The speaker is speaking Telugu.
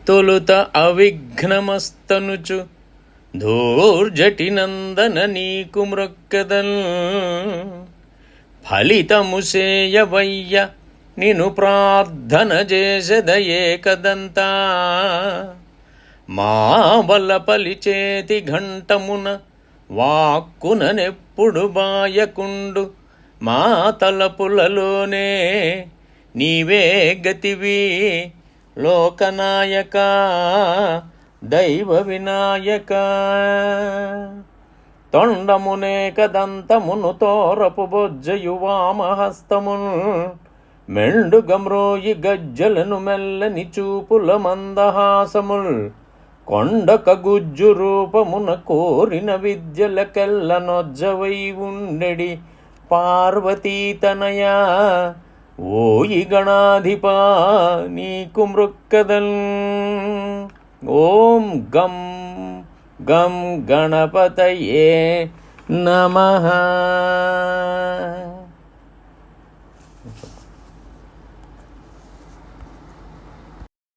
తొలుత అవిఘ్నమస్తనుచు ధూర్జటి నందన నీకు మ్రొక్కెదన్. ఫలితము సేయవయ్య నిను ప్రార్థన చేసెద ఏకదంతా. మా బల పలిచేతి ఘంటమున వాక్కుననెప్పుడు బాయకుండు. మా తలపులలోనే నీవే గతివి లోకనాయక దైవ వినాయక. తొండమునేకదంతమును తోరపు బొజ్జయు వామహస్తమున్. మెండు గమ్రోయి గజ్జలను మెల్లని చూపుల మందహాసముల్. కొండక గుజ్జు రూపమున కోరిన విద్యలకెల్ల నొజ్జవై ఉండెడి పార్వతీతనయ. ఓయి గణాధిపా నీకు మృక్కదల్. ఓం గం గం గణపతయే నమః.